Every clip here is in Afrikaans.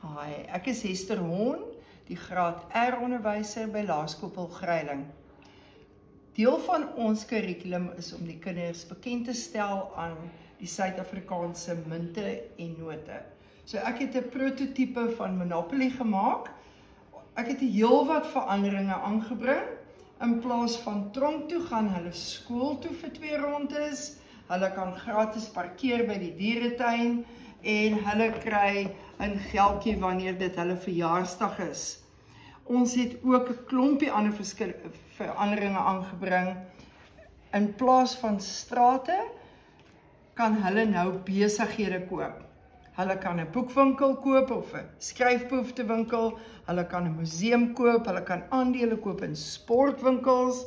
Hi, ek is Hester Hoorn, die graad R onderwyser by Laerskool Greyling. Deel van ons kurrikulum is om die kinders bekend te stel aan die Suid-Afrikaanse munte en note. So ek het 'n prototipe van Monopoly gemaak. Ek het 'n heelwat veranderinge aangebring. In plaas van tronk toe gaan hulle skool toe vir 2 rondes. Hulle kan gratis parkeer by die dieretuin en hulle kry 'n geldjie wanneer dit hulle verjaarsdag is. Ons het ook 'n klompie ander veranderinge aangebring. In plaas van strate kan hulle nou besighede koop. Hulle kan 'n boekwinkel koop of 'n skryfbehoeftewinkel, hulle kan 'n museum koop, hulle kan aandele koop in sportwinkels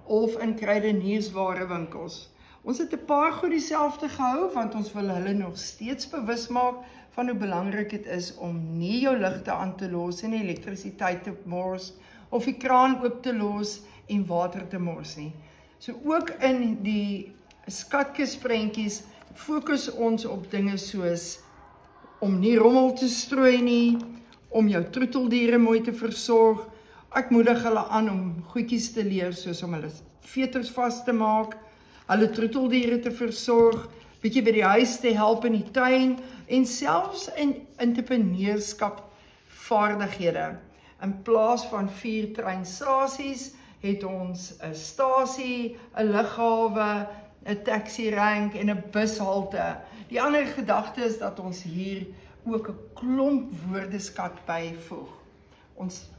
of in kruidenierswarewinkels. Ons het 'n paar goed dieselfde gehou, want ons wil hulle nog steeds bewus maak van hoe belangrik dit is om nie jou ligte aan te los en elektrisiteit te mors, of die kraan oop te los en water te mors nie. So ook in die skatkisprentjies fokus ons op dinge soos om nie rommel te strooi nie, om jou troeteldiere mooi te versorg. Ek moedig hulle aan om goedjies te leer, soos om hulle veters vas te maak, hulle troeteldiere te versorg, bietjie by die huis te help in die tuin, en selfs in entrepreneurskap vaardighede. In plaas van 4 treinstasies, het ons 'n stasie, 'n lughawe, 'n taxi-rank en 'n bushalte. Die ander gedagte is dat ons hier ook 'n klomp woordeskat byvoeg. Ons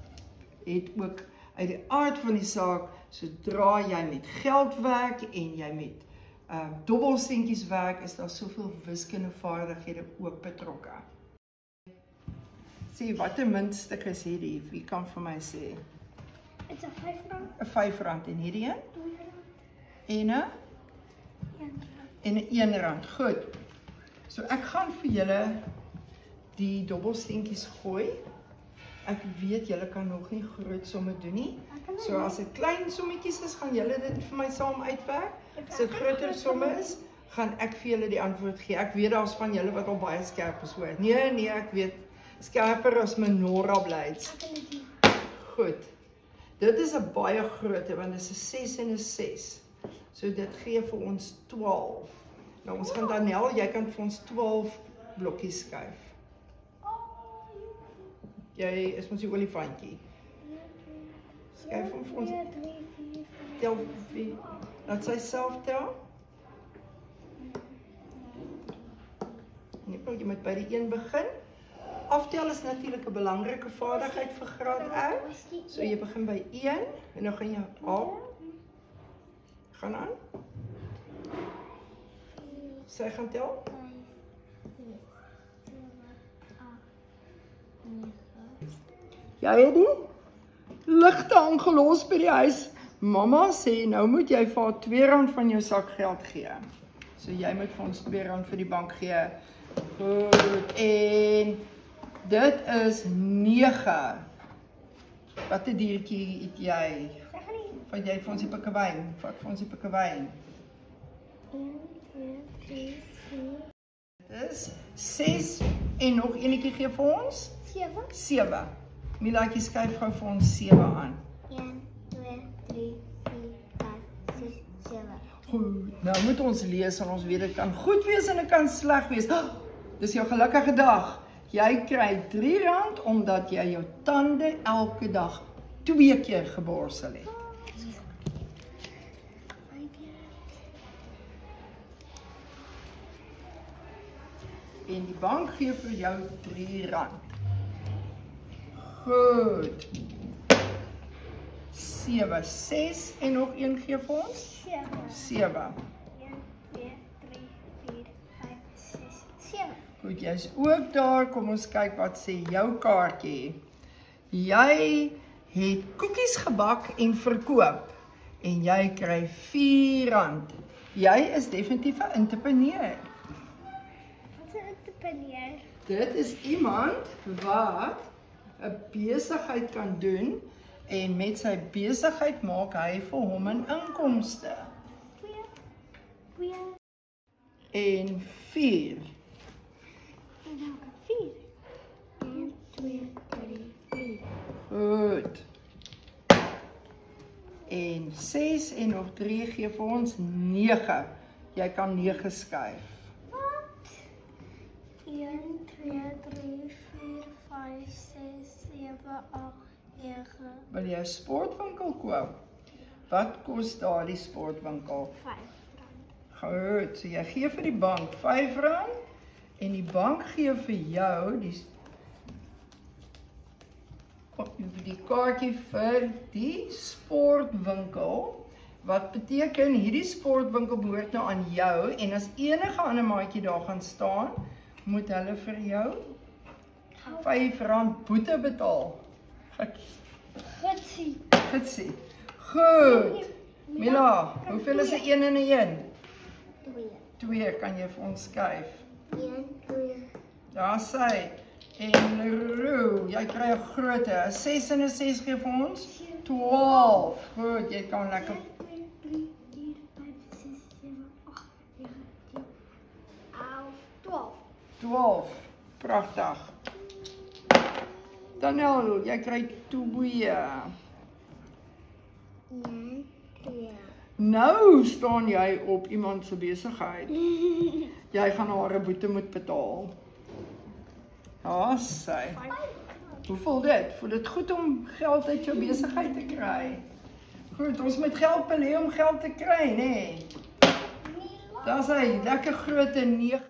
het ook uit die aard van die saak, sodra jy met geld werk en jy met dobbelsteentjies werk, is daar soveel wiskundevaardighede ook betrokke. Sê, wat 'n muntstuk is hierdie? Wie kan vir my sê? It's a R5. 'n R5 en hierdie een? R2. En 'n R1. Goed. So ek gaan vir julle die dobbelsteentjies gooi. Ek weet julle kan nog nie groot somme doen nie. So as dit klein sommetjies is, gaan julle dit vir my saam uitwerk. As dit groter somme is, gaan ek vir julle die antwoord gee. Ek weet daar's van julle wat al baie skerp is hoor. Nee, ek weet skerper as Menorah blades. Goed. Dit is 'n baie grootte, want dit is 'n 6 en 'n 6. So dit gee vir ons 12. Nou ons gaan Daniel, jy kan vir ons 12 blokkies skuif. Jy is mos die olifantjie. Skuif hom vir ons. Tel wie? Laat sy self tel. Nee, jy moet by die 1 begin. Aftel is natuurlik 'n belangrike vaardigheid vir graad R. So jy begin by 1 en dan gaan jy af. Gaan aan. Sy gaan tel. Jy het die ligte aangelos by die huis. Mamma sê, nou moet jy vir haar R2 van jou sakgeld gee. So jy moet vir ons R2 vir die bank gee. Goed, en dit is 9. Wat 'n diertjie eet jy? Vat jy vir ons die pikkewyn? Vat vir ons die pikkewyn. 1, 2, 3, 4. Dit is 6 en nog enetjie gee vir ons? 7. Milaatjie skuif gou vir ons 7 aan. 1, 2, 3, 4, 5, 6, 7. Goed, nou moet ons lees en ons weet dit kan goed wees en dit kan sleg wees. Dis jou gelukkige dag. Jy kry R3 omdat jy jou tande elke dag 2 keer geborsel het. En die bank gee vir jou R3. Goed. 7, 6 en nog een gee vir ons? 7. 1, 2, 3, 4, 5, 6, 7. Goed, jy's ook daar. Kom ons kyk wat sê jou kaartjie. Jy het koekies gebak en verkoop en jy kry R4. Jy is definitief 'n entrepreneur. Wat 'n entrepreneur? Dit is iemand wat 'n besigheid kan doen en met sy besigheid maak hy vir hom 'n inkomste. 2. En 4. En dan 4. 1, 2, 3, 4. Goed. En 6 en nog 3 gee vir ons 9. Jy kan 9 skuif. 1, 2, 3, 4, 5, 6, 7, 8, 9. Wil jy 'n sportwinkel koop? Wat kos daardie sportwinkel? 5 rand. Goed, so jy gee vir die bank R5 en die bank gee vir jou die kaartjie vir die sportwinkel, wat beteken hierdie sportwinkel behoort nou aan jou en as enige ander maatjie daar gaan staan, moet hulle vir jou R5 boete betaal. Gitsie. Goed. Mila, hoeveel is 'n 1 en 'n 1? 2 kan jy vir ons skuif. 1, 2. Daar sy. En Leroux, jy kry 'n groote. 'n 6 en 'n 6 gee vir ons 12. Goed, jy kan lekker 2, 3, 4, 5, 6, 7, 8, 9, 10, 11, 12. 12. Pragtig. Daniel, jy kry 2. 1, 2. Nou staan jy op iemand se besigheid. Jy gaan haar 'n boete moet betaal. Ja, sy. Hoe voel dit? Voel dit goed om geld uit jou besigheid te kry? Goed, ons moet geld belê om geld te kry, nê? Daar's hy, lekker groot 9.